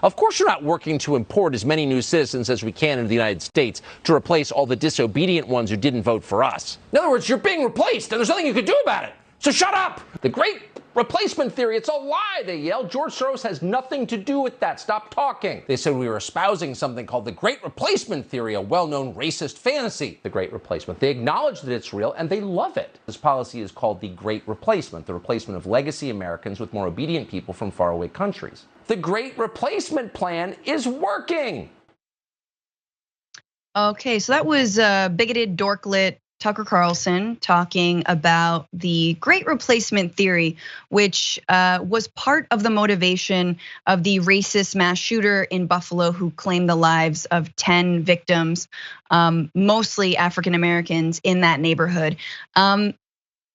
Of course you're not working to import as many new citizens as we can into the United States to replace all the disobedient ones who didn't vote for us. In other words, you're being replaced, and there's nothing you can do about it. So shut up. The great replacement theory, it's a lie, they yelled. George Soros has nothing to do with that. Stop talking. They said we were espousing something called the great replacement theory, a well-known racist fantasy. The great replacement. They acknowledge that it's real, and they love it. This policy is called the great replacement, the replacement of legacy Americans with more obedient people from faraway countries. The great replacement plan is working. Okay, so that was bigoted, dorklet Tucker Carlson talking about the great replacement theory, which was part of the motivation of the racist mass shooter in Buffalo who claimed the lives of 10 victims, mostly African Americans in that neighborhood.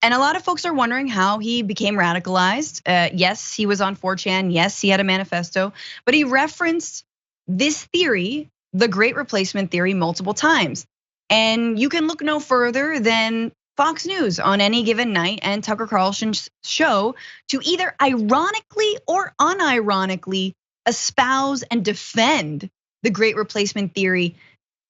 And a lot of folks are wondering how he became radicalized. Yes, he was on 4chan. Yes, he had a manifesto, but he referenced this theory, the great replacement theory, multiple times. And you can look no further than Fox News on any given night and Tucker Carlson's show to either ironically or unironically espouse and defend the great replacement theory,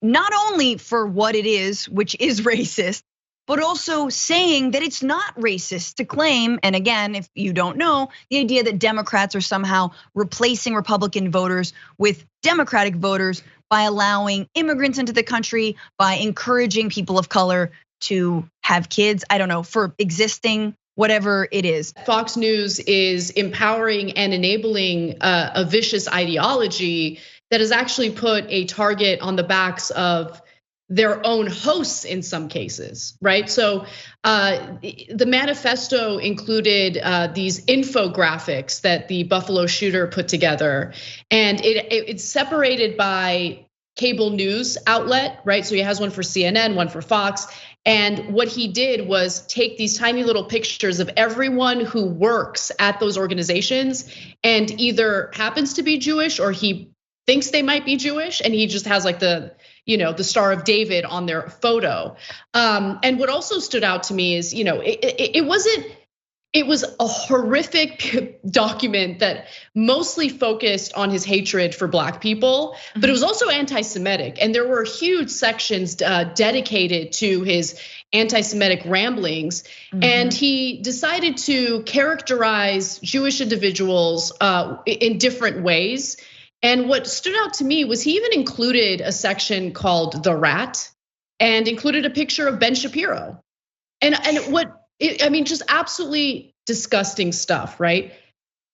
not only for what it is, which is racist, but also saying that it's not racist to claim, and again, if you don't know, the idea that Democrats are somehow replacing Republican voters with Democratic voters by allowing immigrants into the country, by encouraging people of color to have kids, I don't know, for existing, whatever it is. Fox News is empowering and enabling a vicious ideology that has actually put a target on the backs of their own hosts in some cases, right? So the manifesto included these infographics that the Buffalo shooter put together, and it's separated by cable news outlet, right? So he has one for CNN, one for Fox. And what he did was take these tiny little pictures of everyone who works at those organizations and either happens to be Jewish or he thinks they might be Jewish, and he just has like the Star of David on their photo. And what also stood out to me is, it was a horrific document that mostly focused on his hatred for Black people, but it was also anti-Semitic. And there were huge sections dedicated to his anti-Semitic ramblings. And he decided to characterize Jewish individuals in different ways. And what stood out to me was he even included a section called The Rat and included a picture of Ben Shapiro. And just absolutely disgusting stuff, right?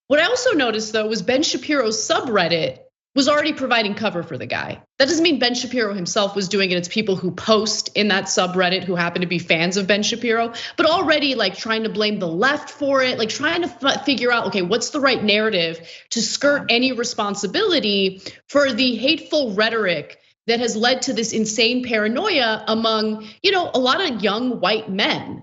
What I also noticed though was Ben Shapiro's subreddit was already providing cover for the guy. That doesn't mean Ben Shapiro himself was doing it. It's people who post in that subreddit who happen to be fans of Ben Shapiro, but already like trying to blame the left for it, like trying to figure out, okay, what's the right narrative to skirt any responsibility for the hateful rhetoric that has led to this insane paranoia among, a lot of young white men.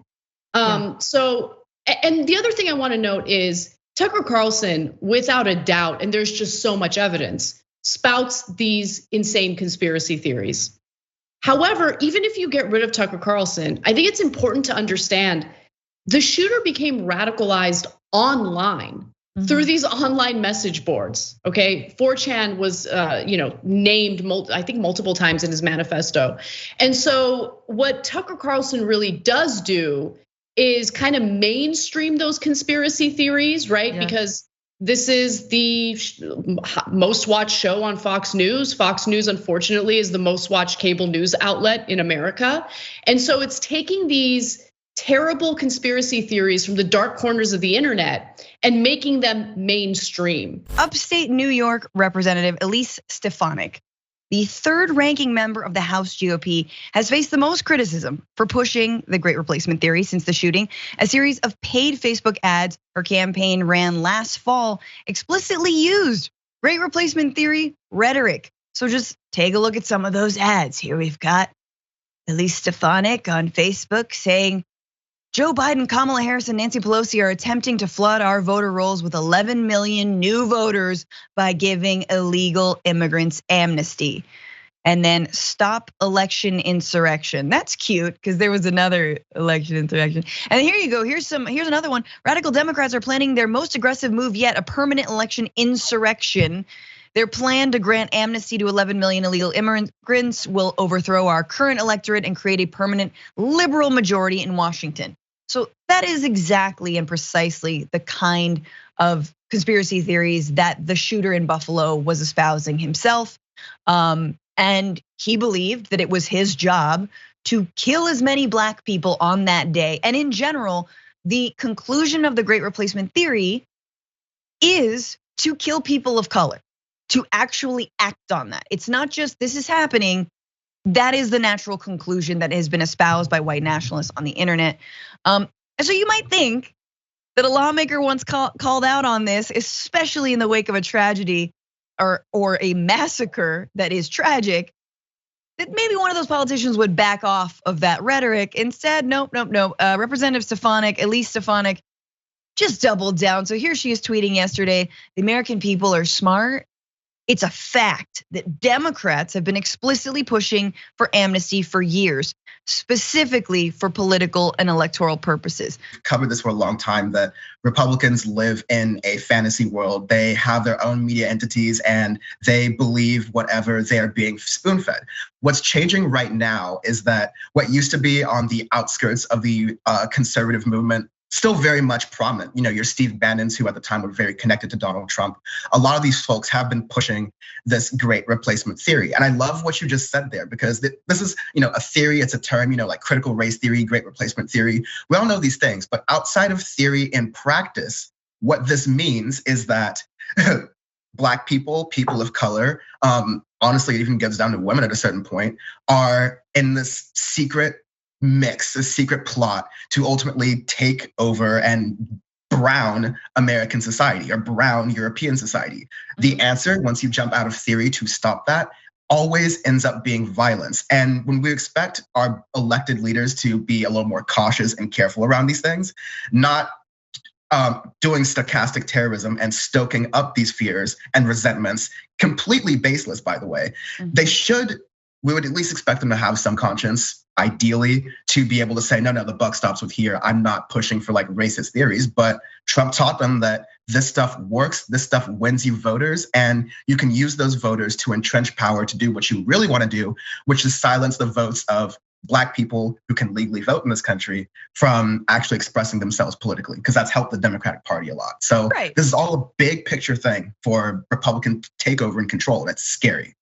So, and the other thing I want to note is Tucker Carlson, without a doubt, and there's just so much evidence, spouts these insane conspiracy theories. However, even if you get rid of Tucker Carlson, I think it's important to understand the shooter became radicalized online through these online message boards, okay? 4chan was, named, I think multiple times in his manifesto. And so what Tucker Carlson really does do is kind of mainstream those conspiracy theories, right? Yeah. Because this is the most watched show on Fox News. Fox News, unfortunately, is the most watched cable news outlet in America. And so it's taking these terrible conspiracy theories from the dark corners of the internet and making them mainstream. Upstate New York Representative Elise Stefanik, the third ranking member of the House GOP, has faced the most criticism for pushing the great replacement theory since the shooting. A series of paid Facebook ads her campaign ran last fall explicitly used great replacement theory rhetoric. So just take a look at some of those ads. Here we've got Elise Stefanik on Facebook saying, Joe Biden, Kamala Harris, and Nancy Pelosi are attempting to flood our voter rolls with 11 million new voters by giving illegal immigrants amnesty. And then stop election insurrection. That's cute because there was another election insurrection. And here you go, here's another one. Radical Democrats are planning their most aggressive move yet, a permanent election insurrection. Their plan to grant amnesty to 11 million illegal immigrants will overthrow our current electorate and create a permanent liberal majority in Washington. So that is exactly and precisely the kind of conspiracy theories that the shooter in Buffalo was espousing himself. And he believed that it was his job to kill as many black people on that day. And in general, the conclusion of the Great Replacement theory is to kill people of color, to actually act on that. It's not just this is happening. That is the natural conclusion that has been espoused by white nationalists on the internet. And so you might think that a lawmaker once called out on this, especially in the wake of a tragedy or a massacre that is tragic, that maybe one of those politicians would back off of that rhetoric. Instead, nope. Representative Stefanik, Elise Stefanik, just doubled down. So here she is tweeting yesterday, the American people are smart. It's a fact that Democrats have been explicitly pushing for amnesty for years, specifically for political and electoral purposes. Covered this for a long time, that Republicans live in a fantasy world. They have their own media entities and they believe whatever they're being spoon-fed. What's changing right now is that what used to be on the outskirts of the conservative movement, still very much prominent. Your Steve Bannons, who at the time were very connected to Donald Trump. A lot of these folks have been pushing this great replacement theory. And I love what you just said there, because this is a theory, it's a term, like critical race theory, great replacement theory. We all know these things, but outside of theory in practice, what this means is that Black people, people of color, honestly, it even gets down to women at a certain point, are in this secret mix, a secret plot to ultimately take over and brown American society or brown European society. The answer, once you jump out of theory to stop that, always ends up being violence. And when we expect our elected leaders to be a little more cautious and careful around these things, not doing stochastic terrorism and stoking up these fears and resentments, completely baseless, by the way, we would at least expect them to have some conscience, ideally, to be able to say, no, the buck stops with here. I'm not pushing for like racist theories, but Trump taught them that this stuff works, this stuff wins you voters, and you can use those voters to entrench power to do what you really want to do, which is silence the votes of Black people who can legally vote in this country from actually expressing themselves politically, because that's helped the Democratic Party a lot. So This is all a big picture thing for Republican takeover and control, and it's scary.